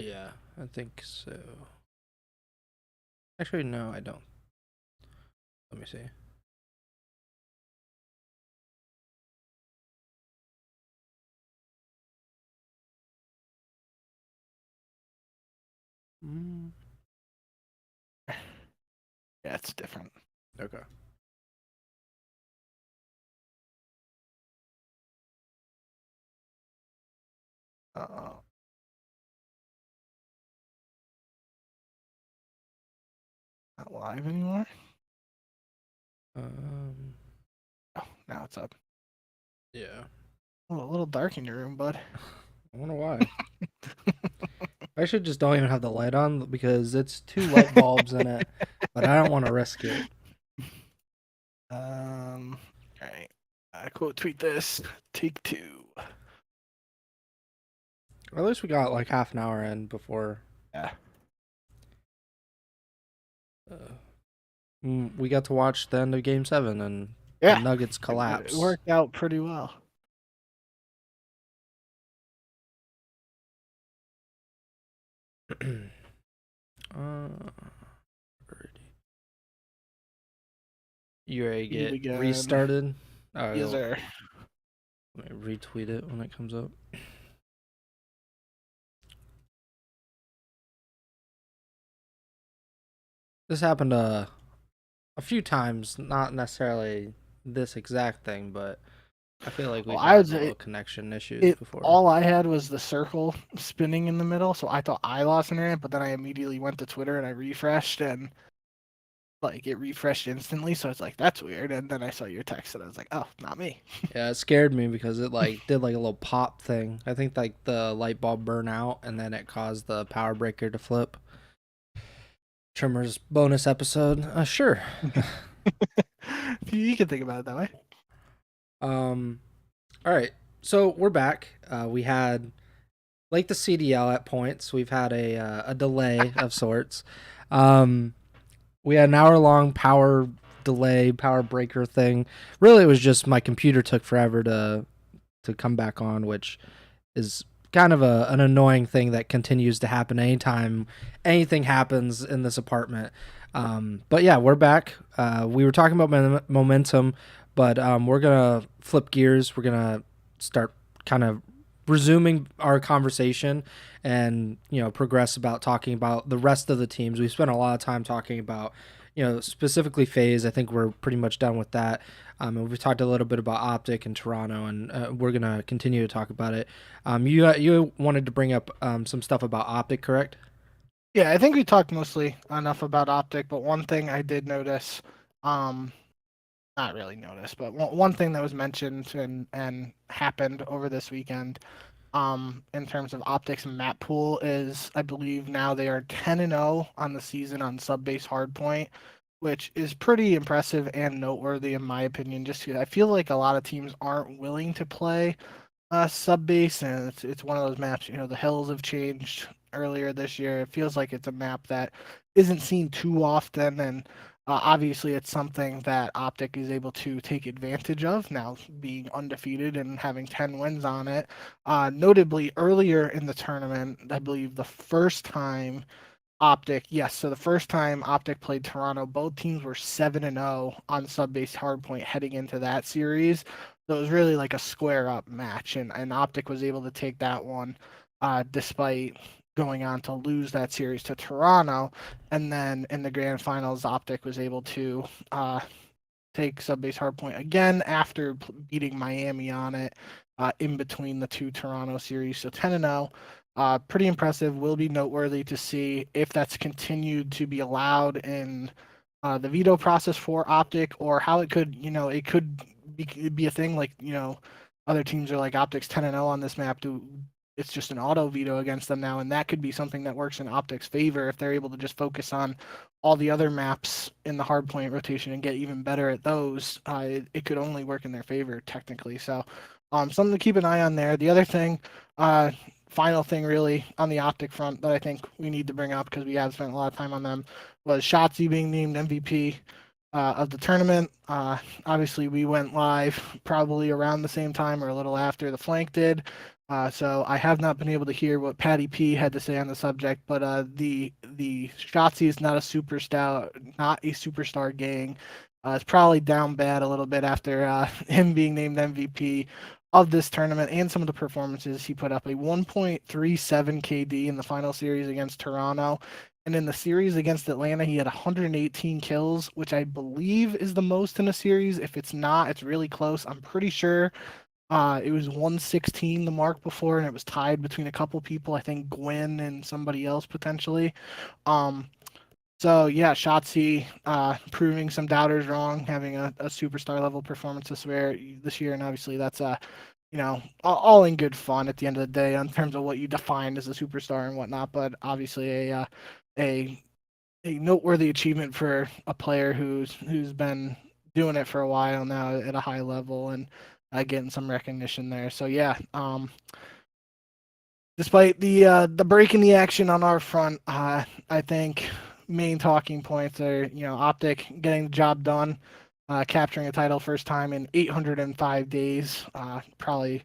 Yeah, I think so. Actually, no, I don't. Let me see. Mm, Yeah, it's different. okay. Uh, Not live anymore. Um, Oh, now it's up. yeah. A little dark in your room, bud. I wonder why. I should just don't even have the light on because it's two light bulbs in it, but I don't want to risk it. All right. I quote tweet this. Take two. Or at least we got like half an hour in before Yeah. we got to watch the end of Game 7 and the Yeah. Nuggets It collapse. worked out pretty well. Alrighty. You ready to You get begin. restarted? Yes, sir. Let me retweet it when it comes up. This happened a few times, not necessarily this exact thing, but I feel like Well, we've I had was a little it, connection issues it. before. All I had was the circle spinning in the middle, so I thought I lost internet. But then I immediately went to Twitter and I refreshed, and like it refreshed instantly. So I was like, "That's weird." And then I saw your text, and I was like, "Oh, not me." Yeah, it scared me because it like did like a little pop thing. I think like the light bulb burned out and then it caused the power breaker to flip. Trimmers bonus episode. Sure. You can think about it that way. Um all right. So we're back. We had like the CDL at points. We've had a delay of sorts. Um we had an hour long power delay, power breaker thing. Really it was just my computer took forever to come back on, which is kind of an annoying thing that continues to happen anytime anything happens in this apartment. But yeah, we're back. We were talking about momentum, but we're gonna flip gears. We're gonna start kind of resuming our conversation and progress about talking about the rest of the teams. We spent a lot of time talking about specifically FaZe. I think we're pretty much done with that. And we've talked a little bit about OpTic and Toronto, and we're gonna continue to talk about it. You wanted to bring up some stuff about OpTic, correct? Yeah, I think we talked mostly enough about OpTic, but one thing I did notice, um, not really notice, but one thing that was mentioned and happened over this weekend, in terms of OpTic's map pool is I believe now they are 10-0 on the season on sub base hardpoint, which is pretty impressive and noteworthy in my opinion. Just because I feel like a lot of teams aren't willing to play sub base, and it's one of those maps. The hills have changed earlier this year. It feels like it's a map that isn't seen too often, and obviously it's something that OpTic is able to take advantage of now, being undefeated and having 10 wins on it. Notably, earlier in the tournament, I believe the first time OpTic, yes. So the first time OpTic played Toronto, both teams were 7-0 on sub-based hardpoint heading into that series. So it was really like a square up match, and OpTic was able to take that one, despite going on to lose that series to Toronto. And then in the grand finals, OpTic was able to take sub-base hardpoint again after beating Miami on it, in between the two Toronto series. So 10-0. Pretty impressive. Will be noteworthy to see if that's continued to be allowed in the veto process for OpTic, or how it could, it could be a thing like, other teams are like OpTic's 10-0 on this map. It's just an auto veto against them now, and that could be something that works in OpTic's favor if they're able to just focus on all the other maps in the hardpoint rotation and get even better at those. It could only work in their favor technically. So, something to keep an eye on there. The other thing, final thing really on the OpTic front that I think we need to bring up because we have spent a lot of time on them was Shotzzy being named MVP of the tournament. Obviously, we went live probably around the same time or a little after the flank did. So I have not been able to hear what Patty P had to say on the subject, but the Shotzi is not a superstar gang. It's probably down bad a little bit after him being named MVP of this tournament and some of the performances he put up. A 1.37 KD in the final series against Toronto. And in the series against Atlanta, he had 118 kills, which I believe is the most in a series. If it's not, it's really close. I'm pretty sure it was 116 the mark before, and it was tied between a couple people. I think Gwen and somebody else potentially. Um, so yeah, Shotzi proving some doubters wrong, having a superstar level performance this year, and obviously that's all in good fun at the end of the day in terms of what you define as a superstar and whatnot. But obviously a a noteworthy achievement for a player who's been doing it for a while now at a high level and getting some recognition there. So yeah, despite the break in the action on our front, I think main talking points are OpTic getting the job done, capturing a title first time in 805 days. Probably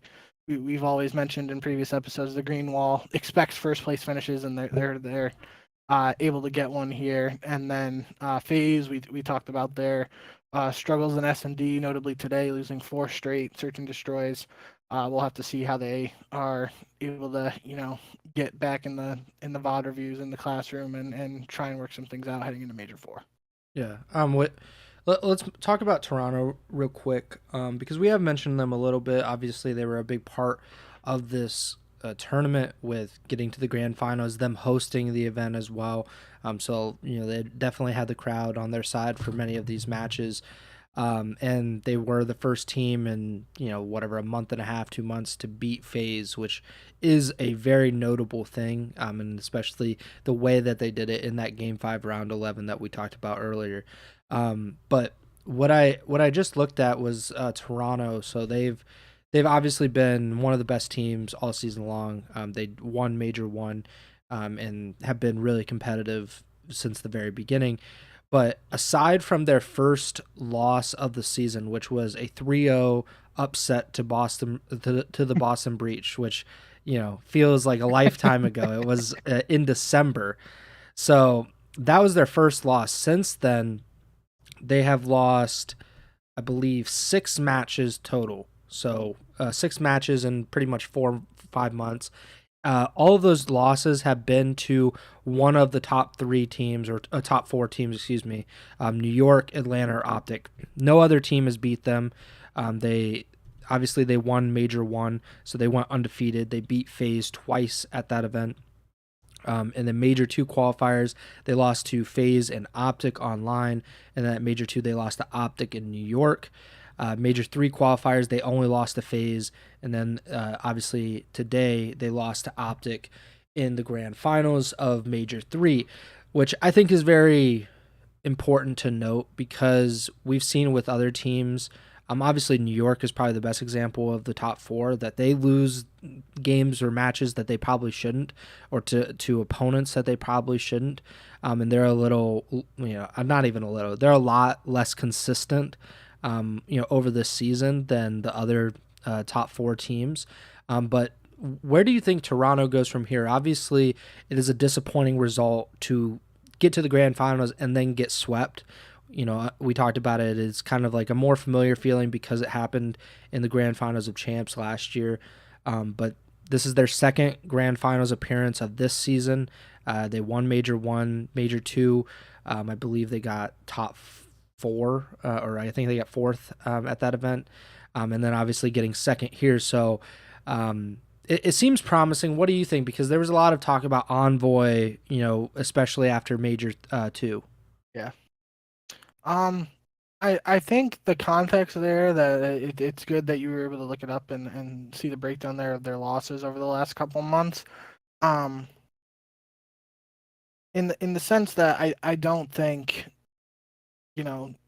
we've always mentioned in previous episodes the Green Wall expects first place finishes, and they're able to get one here. And then FaZe, we talked about their struggles in S&D, notably today, losing 4 straight search and destroys. We'll have to see how they are able to, get back in the VOD reviews in the classroom and try and work some things out heading into Major 4. Yeah. Let's talk about Toronto real quick, because we have mentioned them a little bit. Obviously, they were a big part of this tournament with getting to the grand finals, them hosting the event as well. So they definitely had the crowd on their side for many of these matches. And they were the first team in whatever, a month and a half, 2 months to beat FaZe, which is a very notable thing, and especially the way that they did it in that Game 5 round 11 that we talked about earlier. But what I just looked at was Toronto. So they've obviously been one of the best teams all season long. They won Major 1, and have been really competitive since the very beginning. But aside from their first loss of the season, which was a 3-0 upset to the Boston Breach, which feels like a lifetime ago. It was in December. So that was their first loss. Since then, they have lost, I believe, 6 matches total. So 6 matches in pretty much 4-5 months. All of those losses have been to one of the top 3 teams, or top 4 teams, excuse me, New York, Atlanta, or OpTic. No other team has beat them. They won Major 1, so they went undefeated. They beat FaZe twice at that event. And then Major 2 qualifiers, they lost to FaZe and OpTic online. And then at Major 2, they lost to OpTic in New York. Major 3 qualifiers, they only lost to FaZe. And then obviously today, they lost to OpTic in the grand finals of Major 3, which I think is very important to note, because we've seen with other teams, obviously New York is probably the best example of the top 4, that they lose games or matches that they probably shouldn't, or to opponents that they probably shouldn't. And they're a little, not even a little, they're a lot less consistent, over this season than the other top 4 teams. But where do you think Toronto goes from here? Obviously, it is a disappointing result to get to the grand finals and then get swept. We talked about it. It's kind of like a more familiar feeling because it happened in the grand finals of champs last year. But this is their second grand finals appearance of this season. They won Major 1, Major 2. I believe they got top 4, or I think they got 4th at that event. And then obviously getting second here. So it seems promising. What do you think? Because there was a lot of talk about Envoy, especially after Major 2. Yeah. I think the context there, that it's good that you were able to look it up and see the breakdown there of their losses over the last couple months. In the sense that I don't think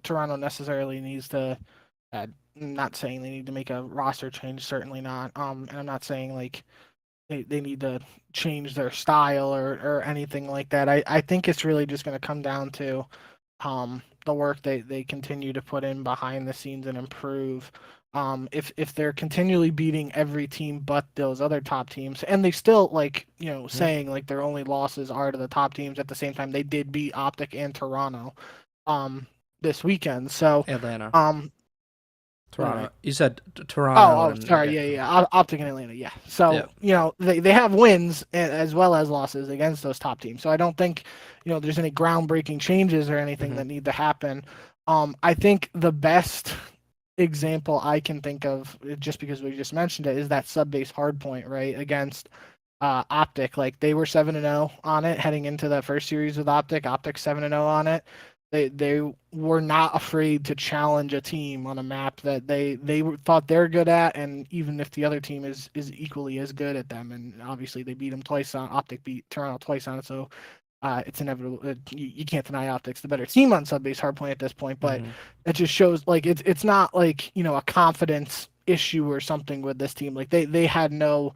Toronto necessarily needs to. Not saying they need to make a roster change, certainly not. And I'm not saying like they need to change their style or anything like that. I think it's really just going to come down to the work they continue to put in behind the scenes and improve If they're continually beating every team but those other top teams, and they still saying like their only losses are to the top teams, at the same time they did beat OpTic and Toronto this weekend. So Atlanta. um what Toronto. You said Toronto Oh, and sorry. Yeah. OpTic and Atlanta. Yeah. So, yeah. they have wins as well as losses against those top teams. So I don't think, there's any groundbreaking changes or anything Mm-hmm. that need to happen. I think the best example I can think of, just because we just mentioned it, is that sub-base hardpoint, right? Against OpTic. Like, they were 7-0 on it heading into that first series with OpTic. OpTic 7-0 on it. They were not afraid to challenge a team on a map that they thought they're good at, and even if the other team is equally as good at them, and obviously they beat them twice on OpTic, beat Toronto twice on it, so it's inevitable. You can't deny OpTic's the better team on sub-base hardpoint at this point, but Mm-hmm. it just shows like it's not like a confidence issue or something with this team. Like they had no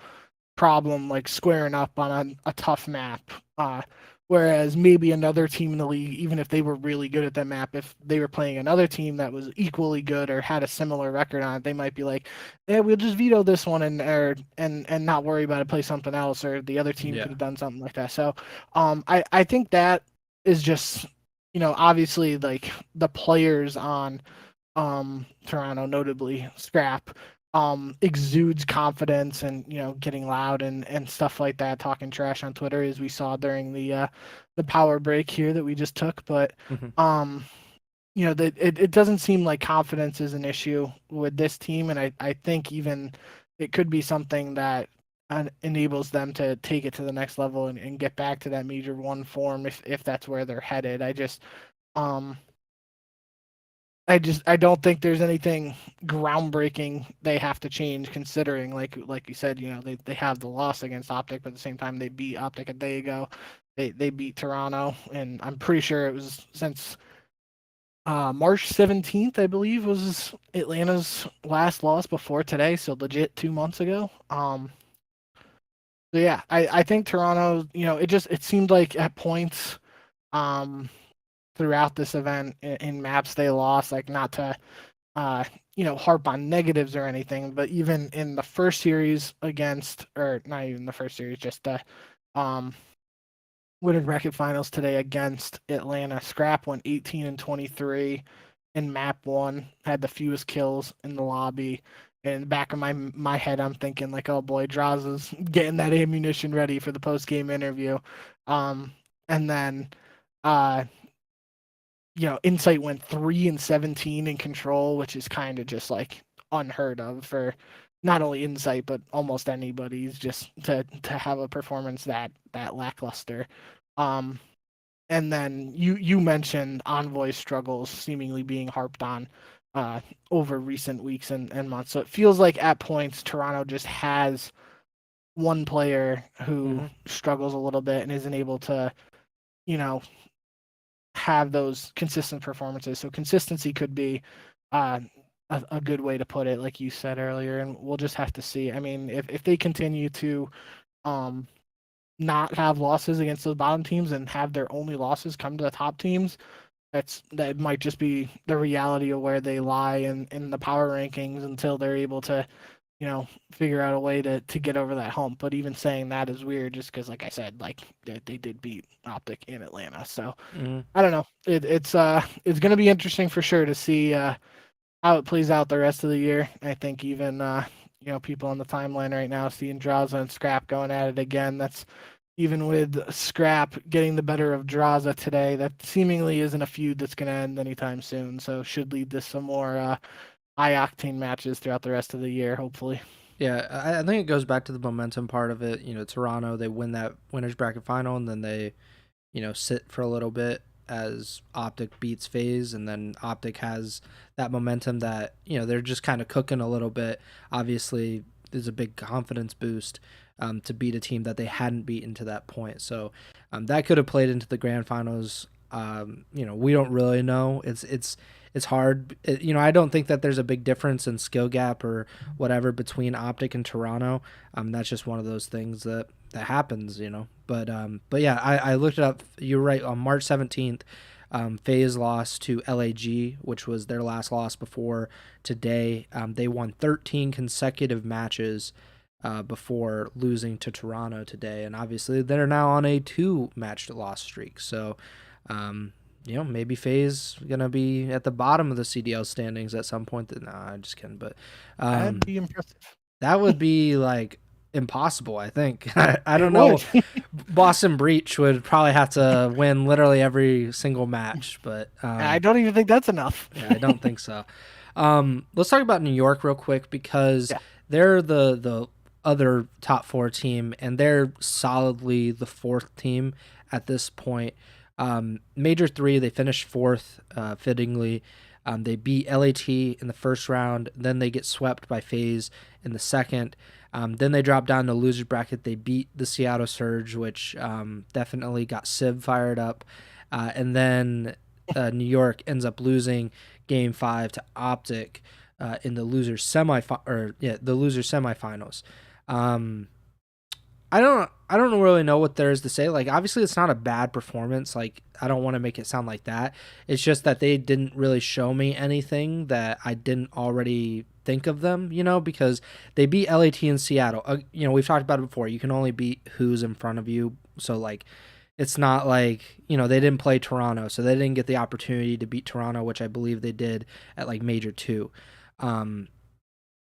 problem like squaring up on a tough map. Whereas maybe another team in the league, even if they were really good at that map, if they were playing another team that was equally good or had a similar record on it, they might be like, "Yeah, we'll just veto this one and not worry about it, play something else," or the other team could Yeah. have done something like that. So, I think that is just obviously like the players on Toronto, notably Scrap, exudes confidence and getting loud and stuff like that, talking trash on Twitter, as we saw during the power break here that we just took. But Mm-hmm. that it doesn't seem like confidence is an issue with this team, and I think even it could be something that enables them to take it to the next level and get back to that Major One form if that's where they're headed. Um I don't think there's anything groundbreaking they have to change, considering like you said, they have the loss against OpTic, but at the same time they beat OpTic a day ago. They beat Toronto, and I'm pretty sure it was since March 17th, I believe, was Atlanta's last loss before today, so legit 2 months ago. So yeah, I think Toronto, it seemed like at points throughout this event in maps they lost, like not to harp on negatives or anything, but even in the first series against, or not even the first series, just the winning bracket finals today against Atlanta, Scrap went 18-23 in map one, had the fewest kills in the lobby. In the back of my head, I'm thinking like, oh boy, Draza's getting that ammunition ready for the post game interview. And then Insight went 3-17 in control, which is kind of just like unheard of for not only Insight but almost anybody's, just to have a performance that lackluster. And then you mentioned Envoy's struggles seemingly being harped on over recent weeks and months. So it feels like at points Toronto just has one player who Mm-hmm. struggles a little bit and isn't able to, you know, have those consistent performances. So consistency could be uh, a good way to put it, like you said earlier, and we'll just have to see. I mean, if they continue to not have losses against those bottom teams and have their only losses come to the top teams, that might just be the reality of where they lie in the power rankings until they're able to figure out a way to get over that hump. But even saying that is weird, just because, like I said, like they did beat OpTic in Atlanta. So Mm-hmm. I don't know. It's going to be interesting for sure to see how it plays out the rest of the year. I think even people on the timeline right now seeing Draza and Scrap going at it again. That's even with Scrap getting the better of Draza today. That seemingly isn't a feud that's going to end anytime soon. So should lead to some more high octane matches throughout the rest of the year, hopefully. Yeah, I think it goes back to the momentum part of it. Toronto, they win that winners bracket final, and then they, sit for a little bit as OpTic beats FaZe, and then OpTic has that momentum that, they're just kind of cooking a little bit. Obviously, there's a big confidence boost to beat a team that they hadn't beaten to that point. So that could have played into the grand finals. We don't really know. It's hard. I don't think that there's a big difference in skill gap or whatever between OpTic and Toronto. That's just one of those things that happens. But yeah, I looked it up. You're right. On March 17th, FaZe lost to LAG, which was their last loss before today. They won 13 consecutive matches before losing to Toronto today, and obviously they're now on a 2-match loss streak. So, maybe FaZe gonna be at the bottom of the CDL standings at some point. Nah, I'm just kidding, but That'd be impressive. that would be like impossible, I think. I don't It know. would. Boston Breach would probably have to win literally every single match, but I don't even think that's enough. yeah, I don't think so. Let's talk about New York real quick because Yeah. they're the other top 4 team, and they're solidly the 4th team at this point. Major 3, they finished 4th, fittingly. They beat LAT in the first round, then they get swept by FaZe in the second. Then they drop down to loser bracket. They beat the Seattle Surge, which definitely got Civ fired up. And then New York ends up losing Game 5 to OpTic in the loser semifinals. I don't really know what there is to say. Like, obviously it's not a bad performance. Like, I don't want to make it sound like that. It's just that they didn't really show me anything that I didn't already think of them, because they beat LAT in Seattle. We've talked about it before. You can only beat who's in front of you. So, like, it's not like, they didn't play Toronto, so they didn't get the opportunity to beat Toronto, which I believe they did at, like, Major 2.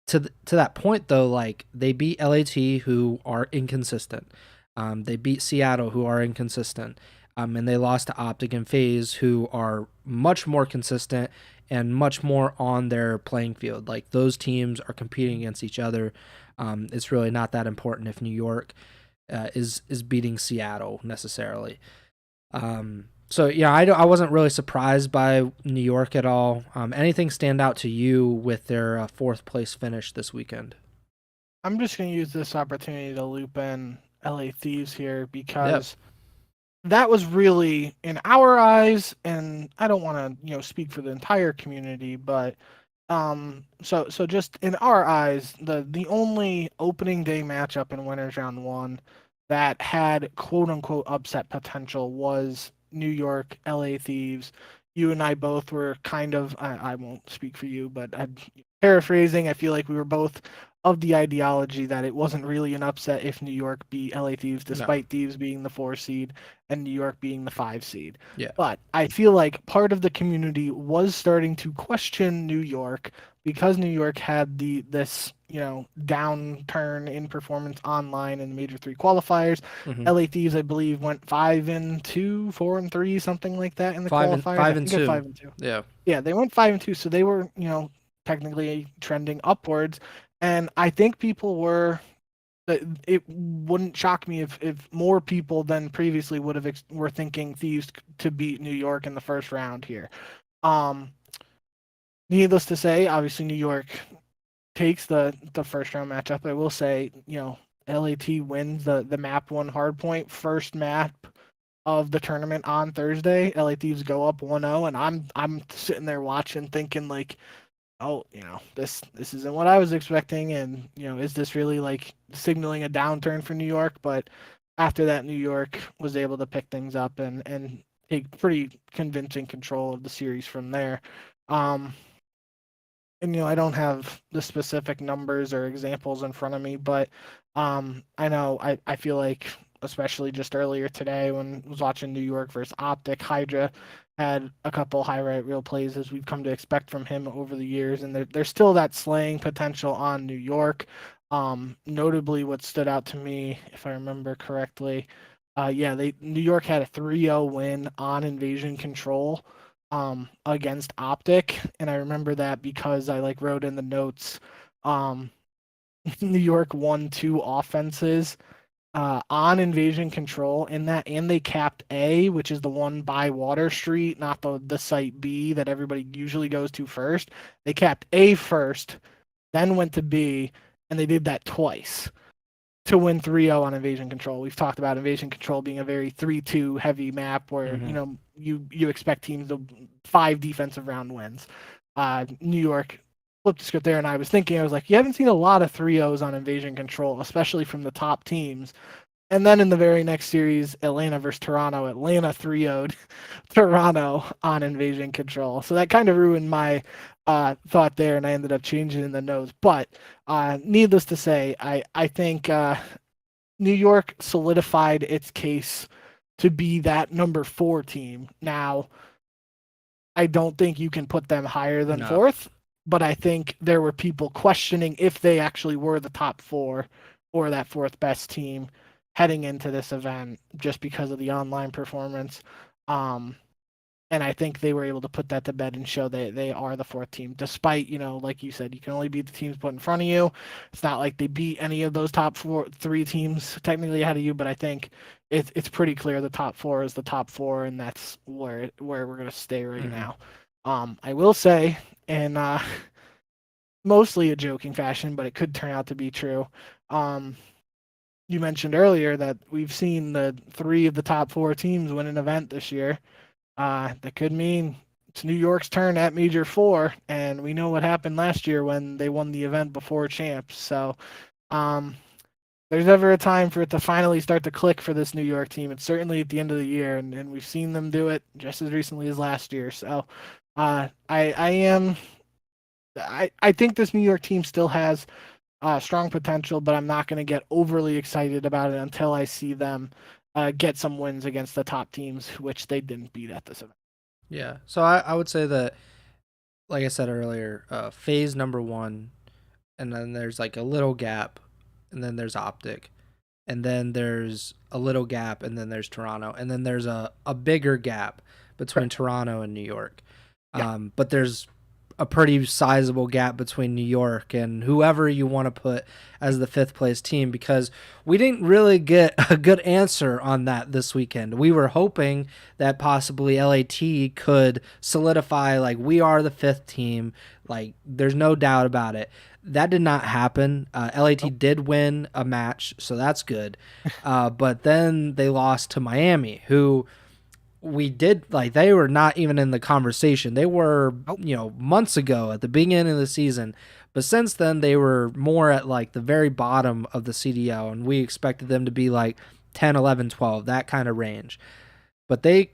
To that point, though, like, they beat LAT, who are inconsistent. They beat Seattle, who are inconsistent. And they lost to OpTic and FaZe, who are much more consistent and much more on their playing field. Like, those teams are competing against each other. It's really not that important if New York is beating Seattle necessarily. So yeah, I wasn't really surprised by New York at all. Anything stand out to you with their 4th place finish this weekend? I'm just going to use this opportunity to loop in LA Thieves here because that was really, in our eyes, and I don't want to speak for the entire community, but so just in our eyes, the only opening day matchup in Winners Round 1 that had quote unquote upset potential was New York LA Thieves. You and I both were kind of, I won't speak for you, but I'm paraphrasing. I feel like we were both of the ideology that it wasn't really an upset if New York beat LA Thieves, despite Thieves being the 4 seed and New York being the 5 seed. Yeah. But I feel like part of the community was starting to question New York because New York had this downturn in performance online in the Major 3 qualifiers. Mm-hmm. LA Thieves, I believe, went 5-2, 4-3, something like that in the qualifiers. 5-2. 5-2. Yeah, they went 5-2, so they were technically trending upwards. And I think people were. It wouldn't shock me if more people than previously were thinking Thieves to beat New York in the first round here. Needless to say, obviously New York takes the first round matchup. I will say, LAT wins the map 1 hardpoint first map of the tournament on Thursday. LA Thieves go up 1-0, and I'm sitting there watching, thinking like, oh, this isn't what I was expecting, and is this really like signaling a downturn for New York? But after that, New York was able to pick things up and take pretty convincing control of the series from there. And I don't have the specific numbers or examples in front of me, but I know I feel like, especially just earlier today when I was watching New York versus OpTic, Hydra had a couple highlight reel plays as we've come to expect from him over the years, and there's still that slaying potential on New York. Notably, what stood out to me, if I remember correctly, New York had a 3-0 win on Invasion Control against OpTic, and I remember that because I wrote in the notes, New York won 2 offenses on Invasion Control in that, and they capped A, which is the one by Water Street, not the site B that everybody usually goes to first. They capped A first, then went to B, and they did that twice to win 3-0 on Invasion Control. We've talked about Invasion Control being a very 3-2 heavy map where you expect teams to 5 defensive round wins. New York flipped the script there, and I was like, you haven't seen a lot of 3-0s on Invasion Control, especially from the top teams. And then in the very next series, Atlanta versus Toronto, Atlanta 3-0'd Toronto on invasion control. So that kind of ruined my thought there, and I ended up changing in the notes. But needless to say, I think New York solidified its case to be that number 4 team. Now, I don't think you can put them higher than No. 4th, but I think there were people questioning if they actually were the top 4 or that 4th best team heading into this event just because of the online performance. And I think they were able to put that to bed and show that they are the 4th team, despite, like you said, you can only beat the teams put in front of you. It's not like they beat any of those top 3 teams technically ahead of you, but I think it's pretty clear the top 4 is the top 4, and that's where we're going to stay right now. I will say, and mostly a joking fashion, but it could turn out to be true. You mentioned earlier that we've seen the 3 of the top 4 teams win an event this year. That could mean it's New York's turn at Major 4, and we know what happened last year when they won the event before champs. So, there's ever a time for it to finally start to click for this New York team. It's certainly at the end of the year, and we've seen them do it just as recently as last year. So, I think this New York team still has strong potential, but I'm not going to get overly excited about it until I see them get some wins against the top teams, which they didn't beat at this event. Yeah. So I would say that, like I said earlier, FaZe number 1, and then there's like a little gap, and then there's OpTic, and then there's a little gap, and then there's Toronto, and then there's a bigger gap between Toronto and New York. Yeah. But there's a pretty sizable gap between New York and whoever you want to put as the 5th place team, because we didn't really get a good answer on that this weekend. We were hoping that possibly LAT could solidify, like, we are the 5th team. Like, there's no doubt about it. That did not happen. LAT did win a match, so that's good. But then they lost to Miami, who they were not even in the conversation. They were, months ago at the beginning of the season, but since then they were more at like the very bottom of the CDL, and we expected them to be like 10, 11, 12, that kind of range. But they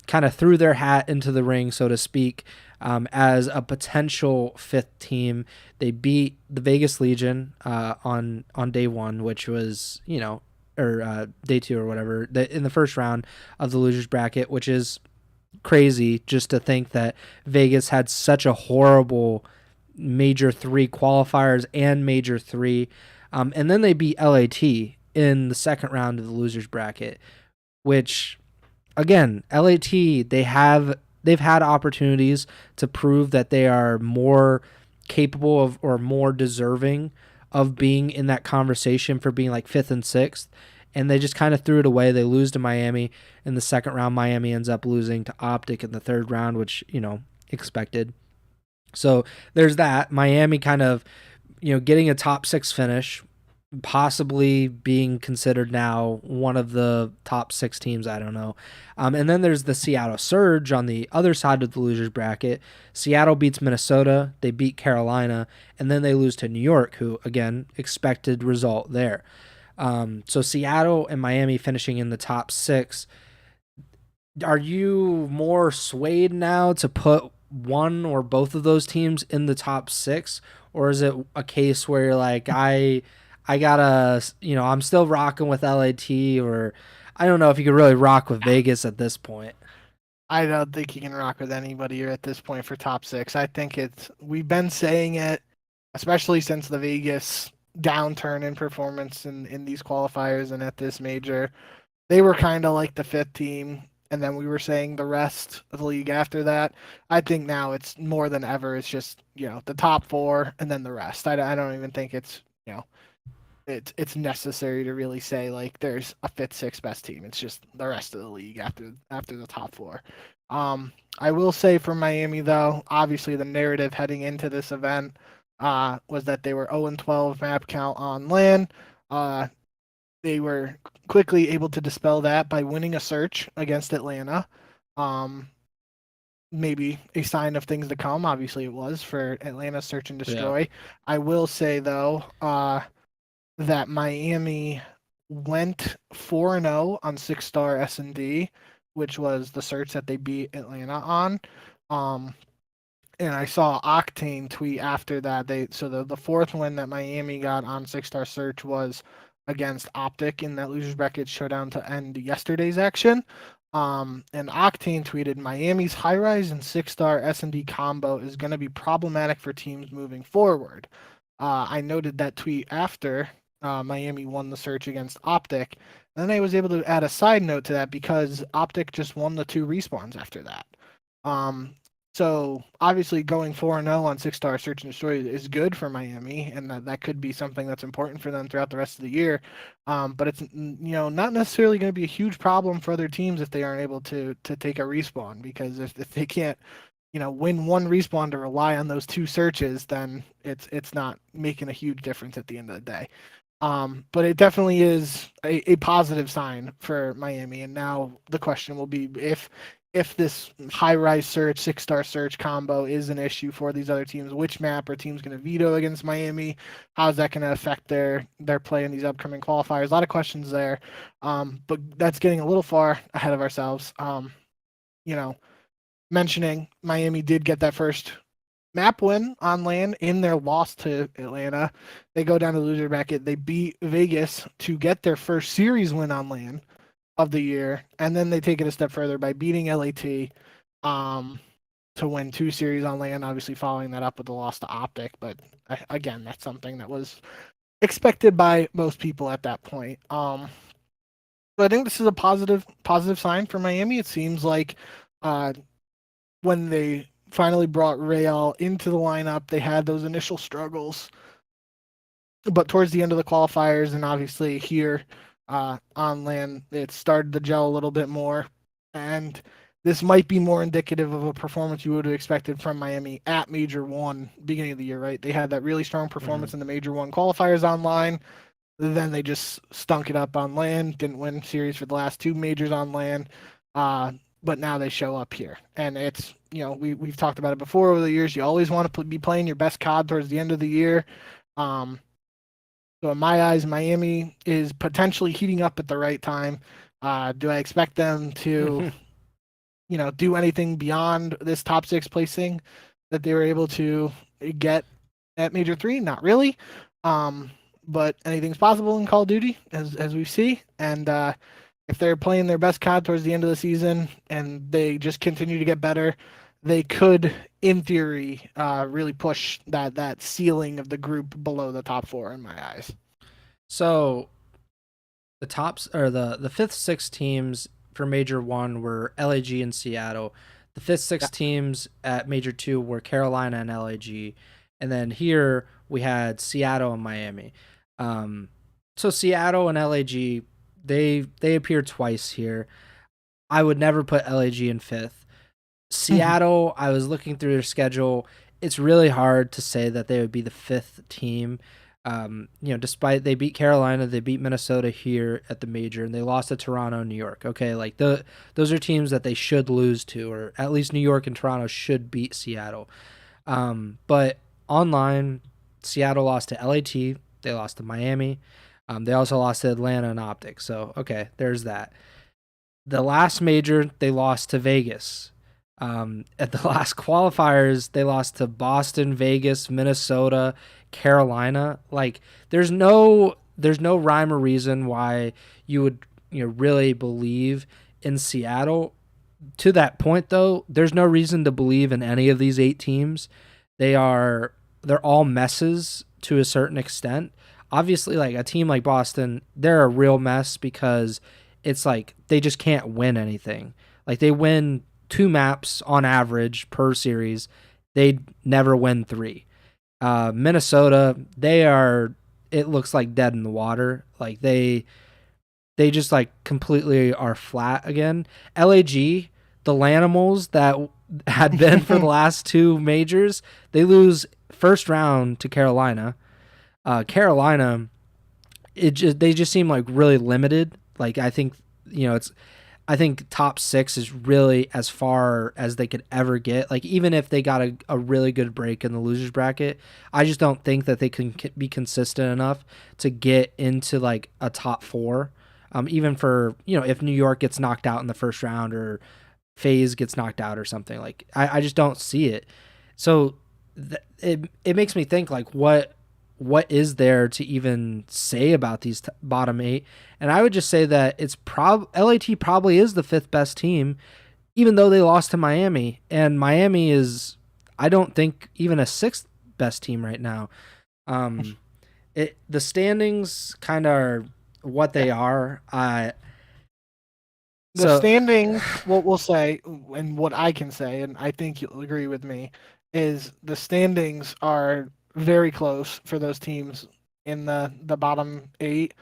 kind of threw their hat into the ring, so to speak, as a potential 5th team. They beat the Vegas Legion on day 1, which was, or day 2 or whatever, in the first round of the losers bracket, which is crazy just to think that Vegas had such a horrible Major 3 qualifiers and Major 3. And then they beat LAT in the second round of the losers bracket, which, again, LAT, they've had opportunities to prove that they are more capable of, or more deserving of, being in that conversation for being like 5th and 6th, and they just kind of threw it away. They lose to Miami in the second round. Miami ends up losing to OpTic in the third round, which, expected. So there's that. Miami kind of, getting a top 6 finish, possibly being considered now one of the top 6 teams. I don't know. And then there's the Seattle Surge on the other side of the losers bracket. Seattle beats Minnesota. They beat Carolina, and then they lose to New York, who, again, expected result there. So Seattle and Miami finishing in the top 6. Are you more swayed now to put one or both of those teams in the top 6, or is it a case where you're like, I gotta, I'm still rocking with LAT, or I don't know if you could really rock with Vegas at this point? I don't think you can rock with anybody at this point for top 6. I think we've been saying it, especially since the Vegas downturn in performance in these qualifiers and at this major. They were kind of like the 5th team, and then we were saying the rest of the league after that. I think now it's more than ever. It's just, the top 4 and then the rest. I don't even think it's, it's necessary to really say like there's a 5th, 6th best team. It's just the rest of the league after the top 4. I will say for Miami though, obviously the narrative heading into this event was that they were 0-12 map count on LAN. They were quickly able to dispel that by winning a search against Atlanta. Maybe a sign of things to come. Obviously, it was for Atlanta search and destroy. Yeah. I will say though that Miami went 4-0 on 6-star S&D, which was the search that they beat Atlanta on. And I saw Octane tweet after that. The fourth win that Miami got on 6-star search was against OpTic in that losers bracket showdown to end yesterday's action. And Octane tweeted, Miami's high rise and 6-star S&D combo is going to be problematic for teams moving forward. I noted that tweet after Miami won the search against OpTic. And then I was able to add a side note to that because OpTic just won the 2 respawns after that. So obviously going 4-0 on 6-star search and destroy is good for Miami, and that could be something that's important for them throughout the rest of the year. But it's not necessarily going to be a huge problem for other teams if they aren't able to take a respawn, because if they can't win one respawn to rely on those 2 searches, then it's not making a huge difference at the end of the day. But it definitely is a positive sign for Miami, and now the question will be if this high-rise search, 6-star search combo is an issue for these other teams, which map are teams going to veto against Miami? How is that going to affect their play in these upcoming qualifiers? A lot of questions there, but that's getting a little far ahead of ourselves. Mentioning Miami did get that first map win on land in their loss to Atlanta. They go down to loser bracket. They beat Vegas to get their first series win on land of the year, and then they take it a step further by beating LAT to win 2 series on land, obviously following that up with the loss to OpTic. But again, that's something that was expected by most people at that point. So I think this is a positive sign for Miami. It seems like when they finally brought Real into the lineup, they had those initial struggles, but towards the end of the qualifiers and obviously here on land, it started to gel a little bit more, and this might be more indicative of a performance you would have expected from Miami at Major 1 beginning of the year, right? They had that really strong performance in the Major 1 qualifiers online. Then they just stunk it up on land, didn't win series for the last 2 majors on land, but now they show up here. And it's, we've talked about it before over the years. You always want to be playing your best COD towards the end of the year. So in my eyes, Miami is potentially heating up at the right time. Do I expect them to, do anything beyond this top 6 placing that they were able to get at Major 3? Not really. But anything's possible in Call of Duty, as we see. And if they're playing their best COD towards the end of the season and they just continue to get better, they could, in theory, really push that ceiling of the group below the top 4 in my eyes. So the tops or the 5th, 6th teams for Major 1 were LAG and Seattle. The 5th, 6th teams at Major 2 were Carolina and LAG. And then here we had Seattle and Miami. So Seattle and LAG, they appeared twice here. I would never put LAG in 5th. Seattle, I was looking through their schedule. It's really hard to say that they would be the 5th team. Despite they beat Carolina, they beat Minnesota here at the major, and they lost to Toronto and New York. Okay, like those are teams that they should lose to, or at least New York and Toronto should beat Seattle. But online, Seattle lost to LAT, they lost to Miami, they also lost to Atlanta and OpTic. So okay, there's that. The last major, they lost to Vegas. At the last qualifiers, they lost to Boston, Vegas, Minnesota, Carolina. Like, there's no rhyme or reason why you would really believe in Seattle. To that point, though, there's no reason to believe in any of these 8 teams. They're all messes to a certain extent. Obviously, like a team like Boston, they're a real mess because it's like they just can't win anything. Like, they win 2 maps on average per series. They never win 3. Minnesota, it looks like dead in the water. Like they just like completely are flat again. LAG, the Lanimals that had been for the last 2 majors, they lose first round to Carolina. Carolina, they just seem like really limited. Like I think I think top 6 is really as far as they could ever get. Like, even if they got a really good break in the losers bracket, I just don't think that they can be consistent enough to get into like a top 4. Even for, if New York gets knocked out in the first round or FaZe gets knocked out or something, like I just don't see it. So it makes me think, like, what is there to even say about these bottom 8? And I would just say that it's LAT probably is the 5th best team, even though they lost to Miami. And Miami is, I don't think, even a 6th best team right now. The standings kind of are what they are. Standings, what we'll say, and what I can say, and I think you'll agree with me, is the standings are very close for those teams in the bottom 8,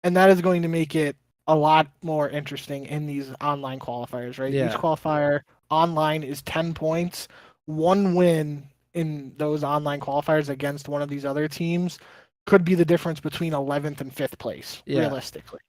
and that is going to make it a lot more interesting in these online qualifiers, right? Yeah. Each qualifier online is 10 points. One win in those online qualifiers against one of these other teams could be the difference between 11th and 5th place, realistically.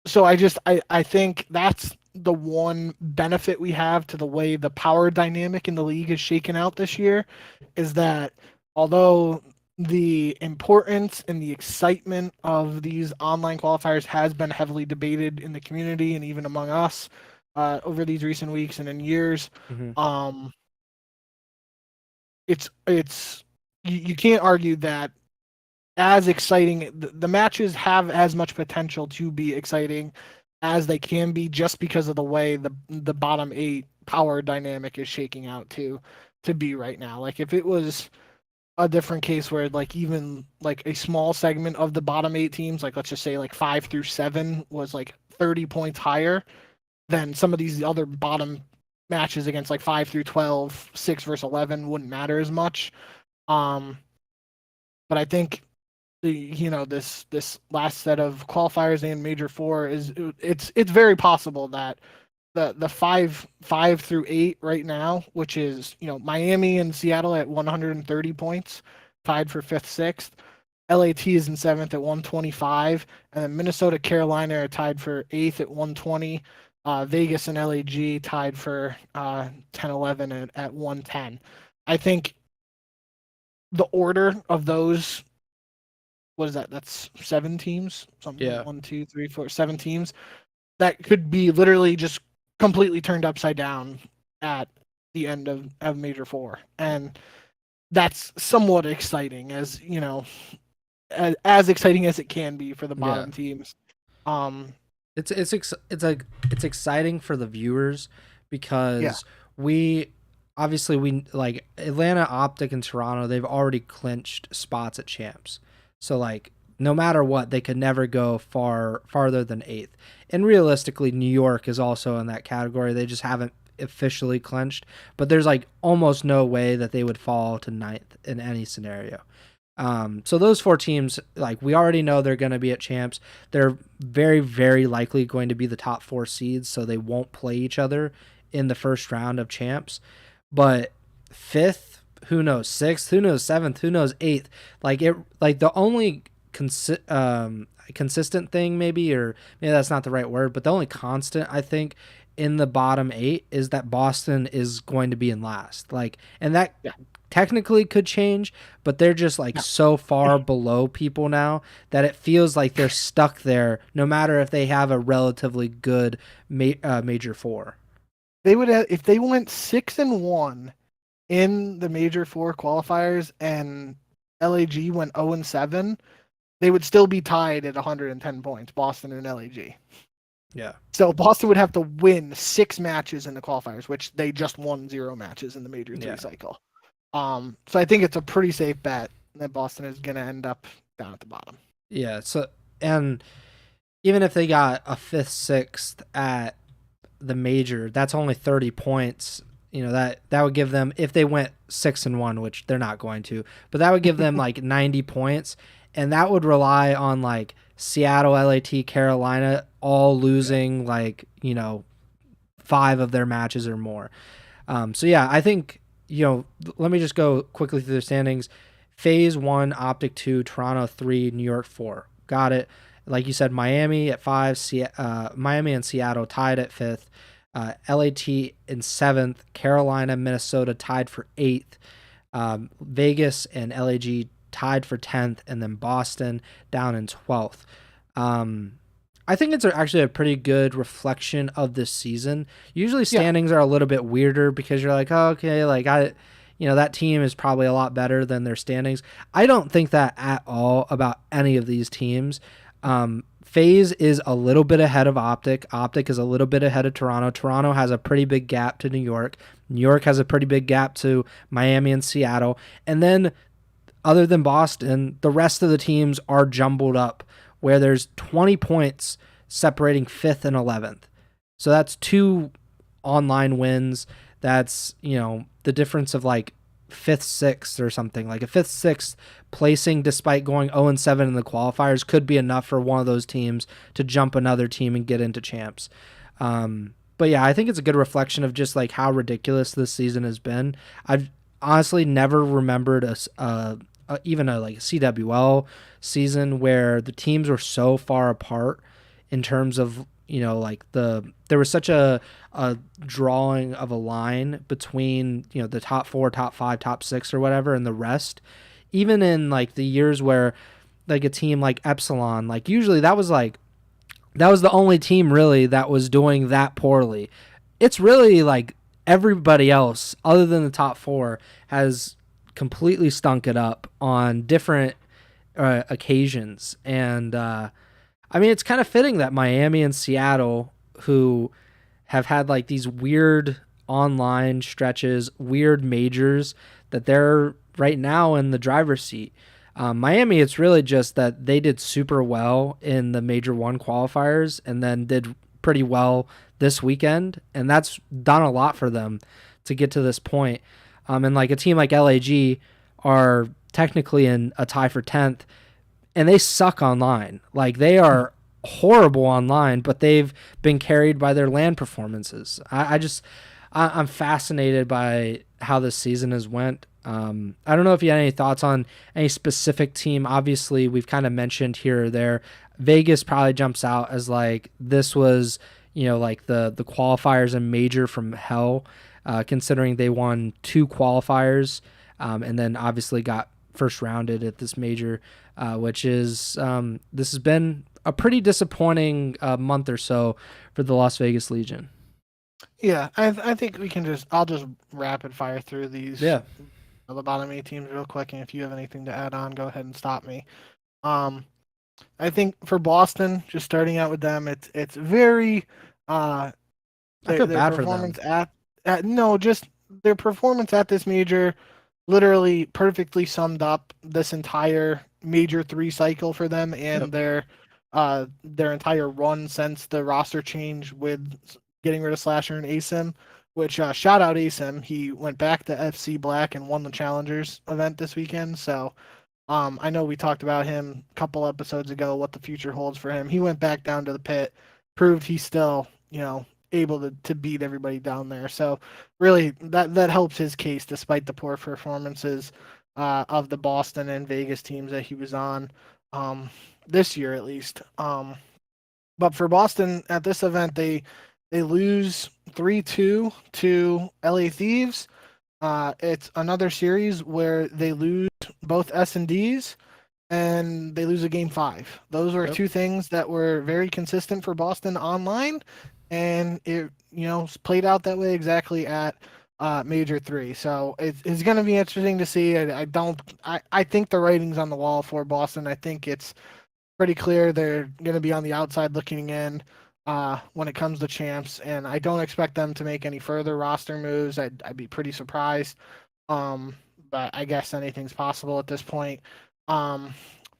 So I think that's the one benefit we have to the way the power dynamic in the league is shaken out this year, is that although the importance and the excitement of these online qualifiers has been heavily debated in the community and even among us over these recent weeks and in years, it's you can't argue that as exciting, the matches have as much potential to be exciting as they can be, just because of the way the bottom 8 power dynamic is shaking out to be right now. Like, if it was a different case where, like, even like a small segment of the bottom 8 teams, like let's just say like 5 through 7 was like 30 points higher than some of these other bottom matches against like 5 through 12, 6 versus 11 wouldn't matter as much. But I think this last set of qualifiers and Major 4 it's very possible that the 5 through 8 right now, which is Miami and Seattle at 130 points, tied for 5th, 6th. LAT is in 7th at 125, and then Minnesota, Carolina are tied for 8th at 120. Vegas and LAG tied for 10-11 at 110. I think the order of those, what is that? That's 7 teams. Something like 1, 2, 3, 4, 7 teams. That could be literally just completely turned upside down at the end of Major 4, and that's somewhat exciting, as as exciting as it can be for the bottom teams. It's exciting for the viewers because we like Atlanta, OpTic, and Toronto. They've already clinched spots at champs. So, like, no matter what, they could never go farther than 8th. And realistically, New York is also in that category. They just haven't officially clinched. But there's, like, almost no way that they would fall to 9th in any scenario. So those 4 teams, like, we already know they're going to be at champs. They're very, very likely going to be the top 4 seeds, so they won't play each other in the first round of champs. But 5th, who knows, 6th, who knows, 7th, who knows, 8th. Like, the only consistent thing, maybe that's not the right word, but the only constant, I think, in the bottom 8 is that Boston is going to be in last. Like, and that technically could change, but they're just like so far below people now that it feels like they're stuck there, no matter if they have a relatively good Major 4. They would have, if they went 6-1 in the Major 4 qualifiers and LAG went 0-7, they would still be tied at 110 points, Boston and LAG. Yeah. So Boston would have to win 6 matches in the qualifiers, which they just won 0 matches in the Major 3 cycle. So I think it's a pretty safe bet that Boston is going to end up down at the bottom. Yeah. So, and even if they got a 5th, 6th at the Major, that's only 30 points. That would give them, if they went 6-1, which they're not going to, but that would give them like 90 points. And that would rely on like Seattle, LAT, Carolina all losing 5 of their matches or more. So yeah, I think, let me just go quickly through the standings. FaZe 1, OpTic 2, Toronto 3, New York 4. Got it. Like you said, Miami at 5, Miami and Seattle tied at 5th, LAT in 7th, Carolina, Minnesota tied for 8th, Vegas and LAG tied for 10th, and then Boston down in 12th. I think it's actually a pretty good reflection of this season. Usually Yeah. standings are a little bit weirder because you're like, oh, okay, like that team is probably a lot better than their standings. I don't think that at all about any of these teams. FaZe is a little bit ahead of OpTic. OpTic is a little bit ahead of Toronto. Toronto has a pretty big gap to New York. New York has a pretty big gap to Miami and Seattle. And then other than Boston, the rest of the teams are jumbled up where there's 20 points separating 5th and 11th. So that's 2 online wins. That's, the difference of like 5th, 6th or something. Like a 5th, 6th placing despite going 0-7 in the qualifiers could be enough for one of those teams to jump another team and get into champs. But yeah, I think it's a good reflection of just like how ridiculous this season has been. I've honestly never remembered even a like CWL season where the teams were so far apart in terms of like there was such a drawing of a line between the top 4, top 5, top 6 or whatever and the rest. Even in like the years where like a team like Epsilon, like usually that was the only team really that was doing that poorly. It's really like everybody else other than the top 4 has completely stunk it up on different occasions. And I mean, it's kind of fitting that Miami and Seattle, who have had like these weird online stretches, weird majors, that they're right now in the driver's seat. Miami, it's really just that they did super well in the Major 1 qualifiers and then did pretty well this weekend. And that's done a lot for them to get to this point. And like a team like LAG are technically in a tie for 10th, and they suck online. Like they are horrible online, but they've been carried by their LAN performances. I'm fascinated by how this season has went. I don't know if you had any thoughts on any specific team. Obviously, we've kind of mentioned here or there. Vegas probably jumps out as like this was, like the qualifiers and major from hell, considering they won 2 qualifiers and then obviously got first rounded at this major, which is this has been a pretty disappointing month or so for the Las Vegas Legion. Yeah, I think I'll just rapid fire through these. Yeah. The bottom 8 teams real quick, and if you have anything to add on, go ahead and stop me. I think for Boston, just starting out with them, it's very I feel bad for them. Just their performance at this major literally perfectly summed up this entire Major 3 cycle for them and their entire run since the roster change with getting rid of Slasher and ASIM, which shout out ASIM. He went back to FC Black and won the Challengers event this weekend. So I know we talked about him a couple episodes ago, what the future holds for him. He went back down to the pit, proved he's still, able to beat everybody down there. So really that helps his case despite the poor performances of the Boston and Vegas teams that he was on this year at least. But for Boston at this event, they lose 3-2 to LA Thieves. It's another series where they lose both S&Ds and they lose a game 5. Those were 2 things that were very consistent for Boston online, and it played out that way exactly at Major 3. So it's going to be interesting to see. I think the writing's on the wall for Boston. I think it's pretty clear they're going to be on the outside looking in when it comes to champs, and I don't expect them to make any further roster moves. I'd be pretty surprised, but I guess anything's possible at this point.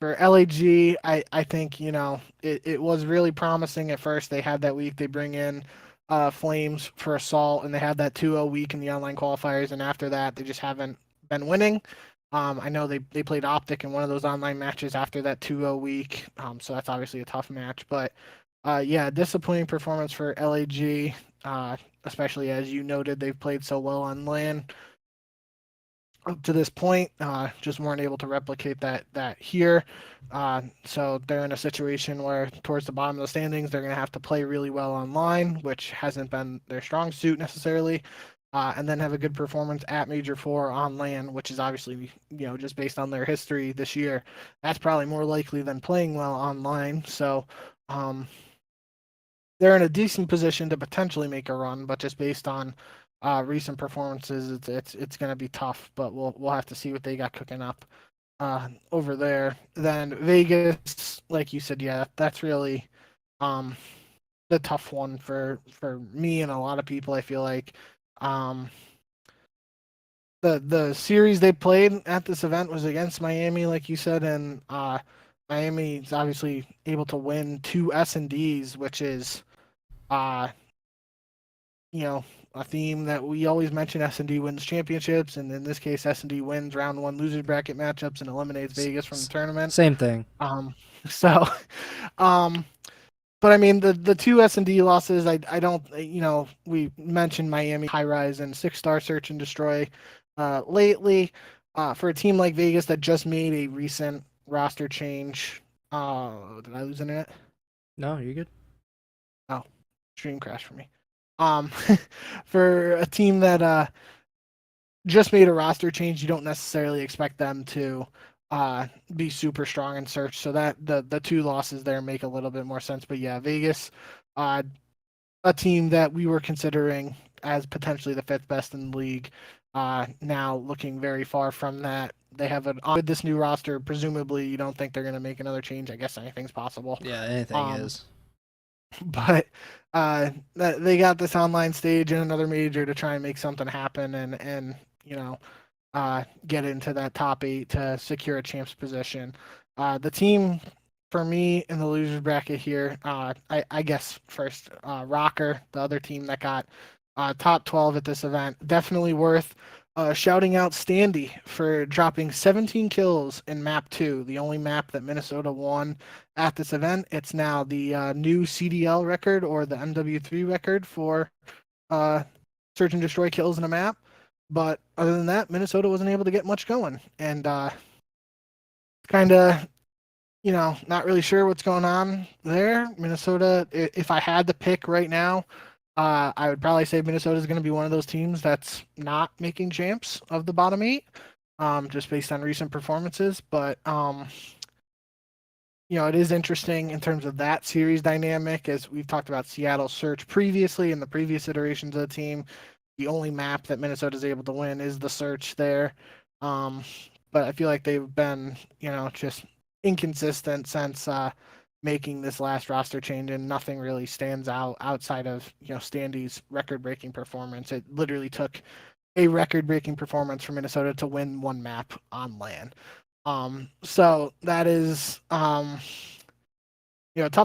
For LAG, I think it was really promising at first. They had that week. They bring in Flames for Assault, and they had that 2-0 week in the online qualifiers, and after that, they just haven't been winning. I know they played OpTic in one of those online matches after that 2-0 week, so that's obviously a tough match. But disappointing performance for LAG, especially as you noted, they've played so well on LAN. up to this point, just weren't able to replicate that here. So they're in a situation where towards the bottom of the standings, they're going to have to play really well online, which hasn't been their strong suit necessarily. And then have a good performance at Major Four on land, which is obviously, just based on their history this year, that's probably more likely than playing well online. So they're in a decent position to potentially make a run, but just based on recent performances, it's going to be tough. But we'll have to see what they got cooking up over there. Then Vegas, like you said, yeah, that's really um, the tough one for me and a lot of people. I feel like um, the series they played at this event was against Miami, like you said, and Miami is obviously able to win 2 S&Ds, which is uh, a theme that we always mention. S&D wins championships, and in this case, S&D wins round one losers bracket matchups and eliminates Vegas from the tournament. Same thing. So, um, but I mean the 2 S&D losses, I don't, we mentioned Miami high rise and 6-star search and destroy lately. For a team like Vegas that just made a recent roster change. Did I lose internet? No, you're good. Oh, stream crashed for me. For a team that just made a roster change, you don't necessarily expect them to be super strong in search. So that the 2 losses there make a little bit more sense. But yeah, Vegas, a team that we were considering as potentially the 5th best in the league, now looking very far from that. They have with this new roster, presumably you don't think they're going to make another change. I guess anything's possible. Yeah, anything is. But they got this online stage and another major to try and make something happen and get into that top 8 to secure a champ's position. The team for me in the losers bracket here, I guess first, Rocker, the other team that got top 12 at this event, definitely worth shouting out Standy for dropping 17 kills in map 2, the only map that Minnesota won at this event. It's now the new CDL record, or the MW3 record, for search and destroy kills in a map. But other than that, Minnesota wasn't able to get much going, and kind of, not really sure what's going on there. Minnesota, if I had to pick right now, I would probably say Minnesota is going to be one of those teams that's not making champs of the bottom 8, just based on recent performances. But it is interesting in terms of that series dynamic, as we've talked about Seattle Search previously in the previous iterations of the team. The only map that Minnesota is able to win is the Search there. But I feel like they've been, just inconsistent since making this last roster change, and nothing really stands out outside of, Standy's record-breaking performance. It literally took a record-breaking performance for Minnesota to win one map on land. So that is, tough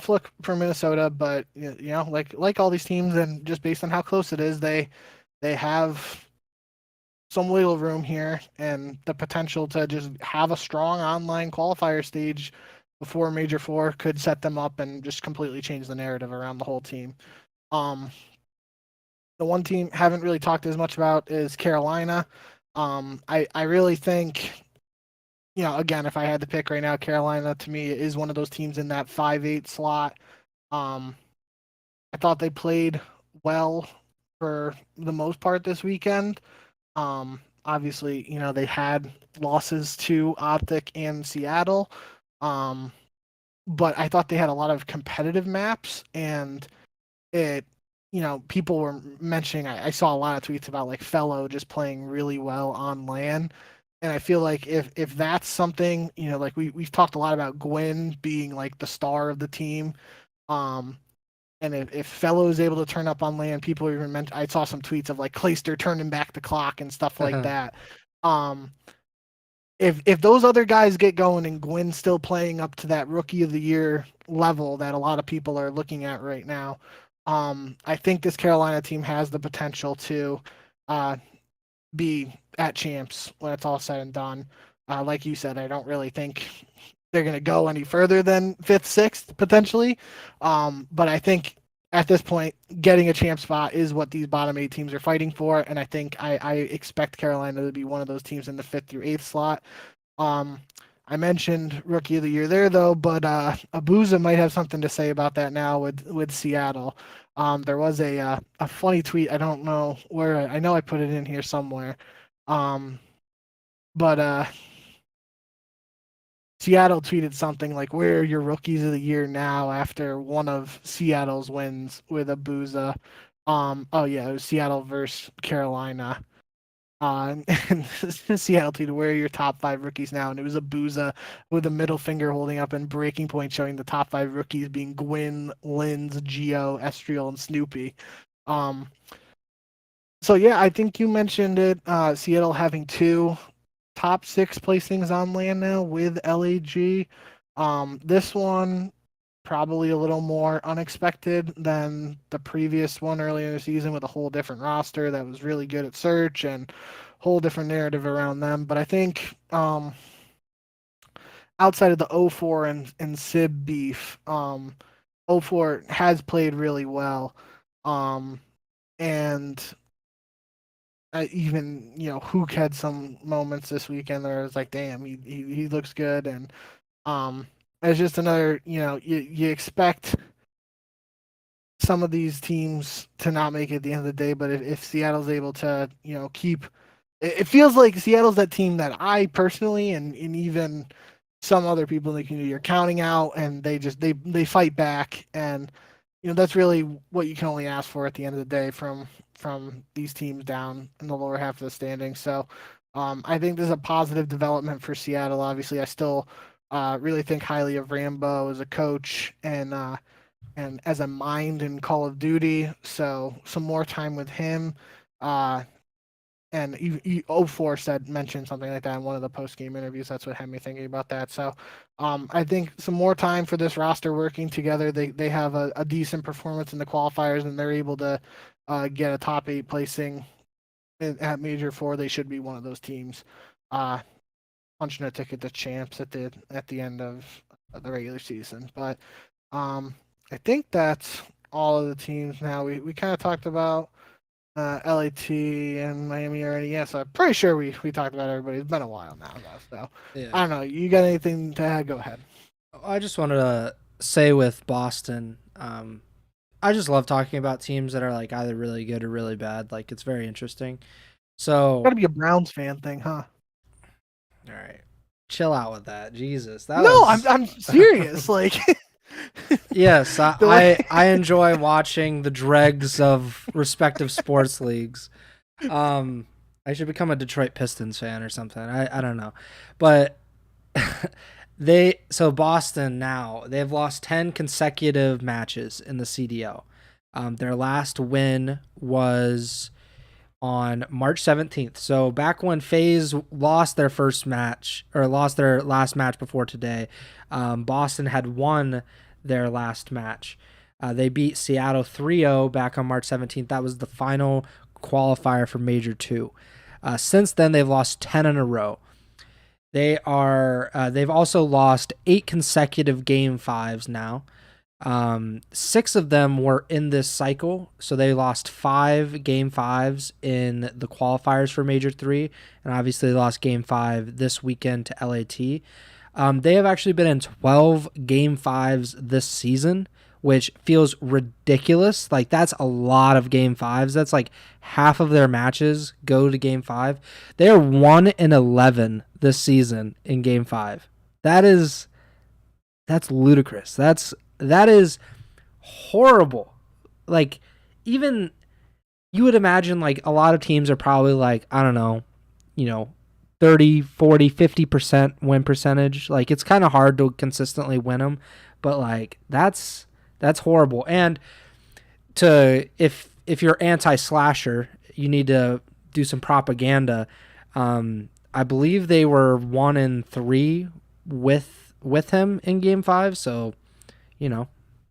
look for Minnesota, but like all these teams, and just based on how close it is, they have some wiggle room here and the potential to just have a strong online qualifier stage before Major Four could set them up and just completely change the narrative around the whole team. The one team haven't really talked as much about is Carolina. I really think, again, if I had to pick right now, Carolina to me is one of those teams in that 5-8 slot. I thought they played well for the most part this weekend. Obviously, they had losses to OpTic and Seattle. But I thought they had a lot of competitive maps, and people were mentioning, I saw a lot of tweets about like Fellow just playing really well on LAN. And I feel like if that's something, like we've talked a lot about Gwen being like the star of the team. And if Fellow is able to turn up on land, people even meant, I saw some tweets of like Clayster turning back the clock and stuff like that. If those other guys get going and Gwen's still playing up to that rookie of the year level that a lot of people are looking at right now, I think this Carolina team has the potential to be at champs when it's all said and done. Like you said, I don't really think they're going to go any further than 5th, 6th potentially. But I think at this point, getting a champ spot is what these bottom 8 teams are fighting for, and I think I expect Carolina to be one of those teams in the 5th through 8th slot. Um, I mentioned Rookie of the Year there, though, but Abuza might have something to say about that now with Seattle. There was a funny tweet. I don't know where. I know I put it in here somewhere. But Seattle tweeted something like, "Where are your rookies of the year now?" After one of Seattle's wins with Abuza. Oh yeah, it was Seattle versus Carolina. And Seattle tweeted, "Where are your top 5 rookies now?" And it was Abuza with a middle finger holding up and breaking point showing the top 5 rookies being Gwyn, Linz, Geo, Estriel, and Snoopy. Um, so yeah, I think you mentioned it. Seattle having 2 top 6 placings on land now with LAG. This one probably a little more unexpected than the previous one earlier in the season with a whole different roster that was really good at search and whole different narrative around them. But I think outside of the 04 and Sib beef, 04 has played really well. And even Hook had some moments this weekend where I was like, damn, he looks good, and it's just another you expect some of these teams to not make it at the end of the day, but if Seattle's able to keep, it feels like Seattle's that team that I personally and even some other people in the community are counting out, and they fight back, and that's really what you can only ask for at the end of the day from these teams down in the lower half of the standings. So I think this is a positive development for Seattle. Obviously, I still really think highly of Rambo as a coach and as a mind in Call of Duty. So some more time with him. And 04 mentioned something like that in one of the post game interviews. That's what had me thinking about that. So I think some more time for this roster working together. They have a decent performance in the qualifiers, and they're able to get a top 8 placing at Major 4. They should be one of those teams punching a ticket to champs at the end of the regular season. But I think that's all of the teams now. We kind of talked about LAT and Miami already. Yes, I'm pretty sure we talked about everybody. It's been a while now, though. So Yeah. I don't know. You got anything to add? Go ahead. I just wanted to say with Boston, I just love talking about teams that are like either really good or really bad. Like it's very interesting. So Got to be a Browns fan thing, huh? all right, chill out with that. Jesus, that No, was. I'm serious. Like Yes, way- I enjoy watching the dregs of respective sports leagues. I should become a Detroit Pistons fan or something. I don't know, but Boston now they've lost 10 consecutive matches in the CDL. Their last win was on March 17th. So back when FaZe lost their first match or lost their last match before today, Boston had won their last match. They beat Seattle 3-0 back on March 17th. That was the final qualifier for Major 2. Since then, they've lost 10 in a row. They've also lost 8 consecutive Game 5s now. 6 of them were in this cycle, so they lost 5 Game 5s in the qualifiers for Major 3, and obviously they lost Game 5 this weekend to LAT. They have actually been in 12 Game 5s this season, which feels ridiculous. Like, that's a lot of Game 5s. That's like half of their matches go to Game 5. They are 1-11 this season in Game 5. That's ludicrous. That is horrible. Like, even you would imagine like a lot of teams are probably like, I don't know, 30, 40, 50% win percentage. Like, it's kind of hard to consistently win them, but like that's horrible. And if you're anti-slasher, you need to do some propaganda. I believe they were 1-3 with him in Game 5, so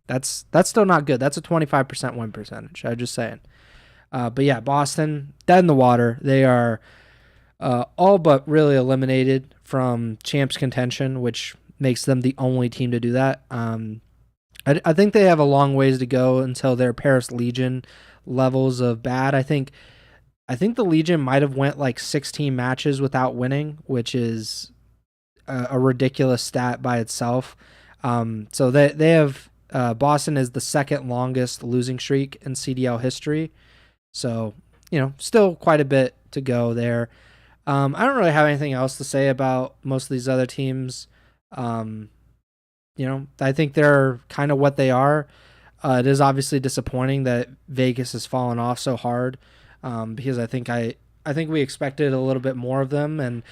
that's still not good. That's a 25% win percentage. I'm just saying. But yeah, Boston, dead in the water. They are all but really eliminated from champs contention, which makes them the only team to do that. I think they have a long ways to go until their Paris Legion levels of bad. I think the Legion might have went like 16 matches without winning, which is a ridiculous stat by itself. So they have Boston is the second longest losing streak in CDL history. So still quite a bit to go there. I don't really have anything else to say about most of these other teams. Um, I think they're kind of what they are. It is obviously disappointing that Vegas has fallen off so hard, because I think we expected a little bit more of them, and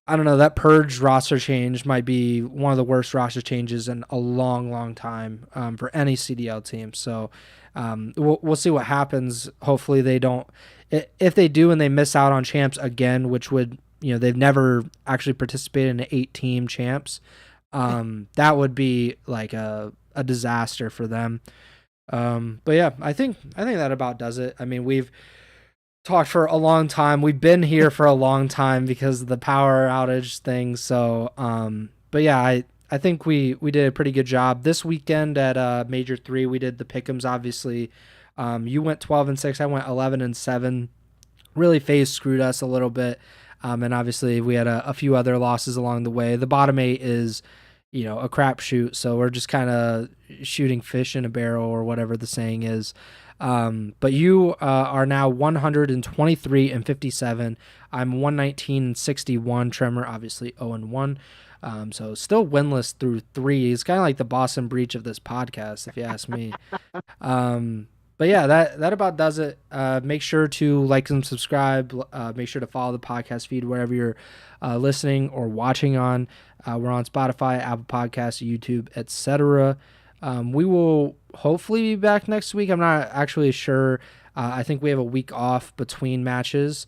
I don't know, that purge roster change might be one of the worst roster changes in a long, long time, for any CDL team. So we'll see what happens. Hopefully they don't. If they do and they miss out on champs again, which would they've never actually participated in an 8-team champs. That would be like a disaster for them. But yeah, I think that about does it. I mean, we've talked for a long time. We've been here for a long time because of the power outage thing. So, but yeah, I think we did a pretty good job this weekend at Major 3. We did the pick'ems, obviously. You went 12-6. I went 11-7. Really, FaZe screwed us a little bit. And obviously we had a few other losses along the way. The bottom 8 is a crapshoot. So we're just kind of shooting fish in a barrel, or whatever the saying is. But you are now 123-57. I'm 119-61. Tremor obviously 0-1. So still winless through 3. It's kind of like the Boston breach of this podcast, if you ask me. But yeah, that about does it. Make sure to like and subscribe. Make sure to follow the podcast feed wherever you're listening or watching on. We're on Spotify, Apple Podcasts, YouTube, etc. We will hopefully be back next week. I'm not actually sure. I think we have a week off between matches.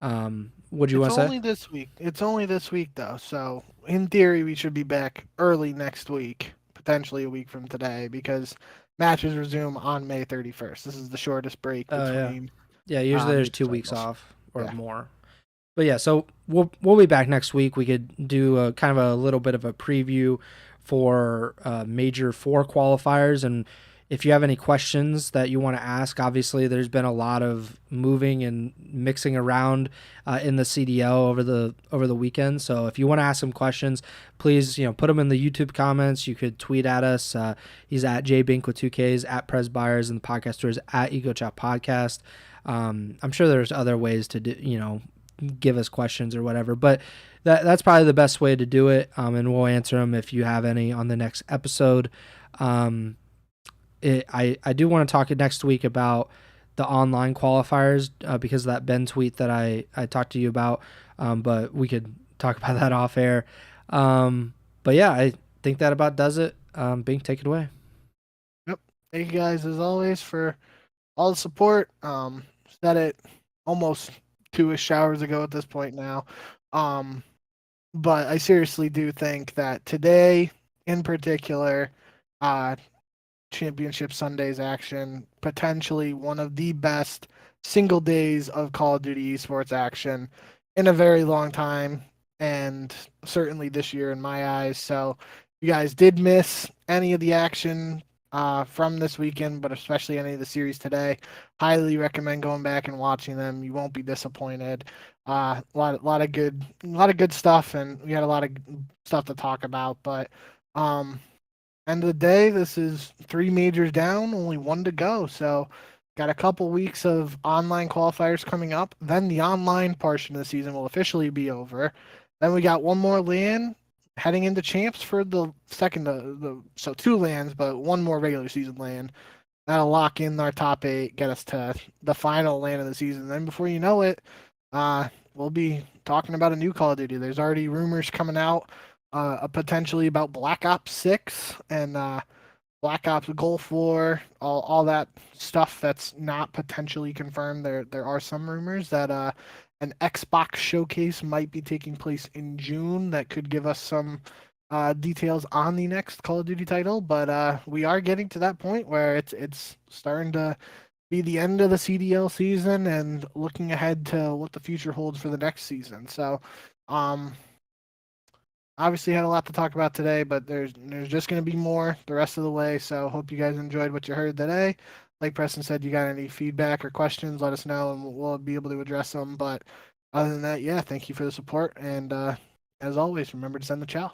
What do you want to say? It's only this week. It's only this week though. So in theory, we should be back early next week, potentially a week from today, because matches resume on May 31st. This is the shortest break Oh yeah, between yeah. Usually there's major 2 weeks cycles. off or Yeah. more. But yeah, so we'll be back next week. We could do a kind of a little bit of a preview for Major 4 qualifiers, and if you have any questions that you want to ask, obviously there's been a lot of moving and mixing around in the CDL over the weekend. So if you want to ask some questions, please put them in the YouTube comments. You could tweet at us. He's at jbink with 2Ks, at Pres Byers, and the podcaster is at Ego Chall Podcast. I'm sure there's other ways to do give us questions or whatever, but that's probably the best way to do it, and we'll answer them if you have any on the next episode. I do want to talk next week about the online qualifiers, because of that Ben tweet that I talked to you about, but we could talk about that off air. But yeah, I think that about does it. Bink, take it away. Yep. Thank you guys as always for all the support. Said it almost 2-ish hours ago at this point now. But I seriously do think that today, in particular, Championship Sunday's action, potentially one of the best single days of Call of Duty esports action in a very long time, and certainly this year in my eyes. So, if you guys did miss any of the action from this weekend, but especially any of the series today, highly recommend going back and watching them. You won't be disappointed. A lot of good stuff, and we had a lot of stuff to talk about. But end of the day, this is 3 majors down, only 1 to go. So got a couple weeks of online qualifiers coming up. Then the online portion of the season will officially be over. Then we got 1 more LAN heading into champs for the second, so 2 LANs, but 1 more regular season LAN. That'll lock in our top 8, get us to the final LAN of the season. Then before you know it, we'll be talking about a new Call of Duty. There's already rumors coming out, potentially about Black Ops 6 and Black Ops Gulf War, all that stuff that's not potentially confirmed. There are some rumors that an Xbox showcase might be taking place in June that could give us some details on the next Call of Duty title. But we are getting to that point where it's starting to be the end of the CDL season and looking ahead to what the future holds for the next season. So obviously had a lot to talk about today, but there's just going to be more the rest of the way. So hope you guys enjoyed what you heard today. Like Preston said, you got any feedback or questions, let us know and we'll be able to address them. But other than that, yeah, thank you for the support. And as always, remember to send the chow.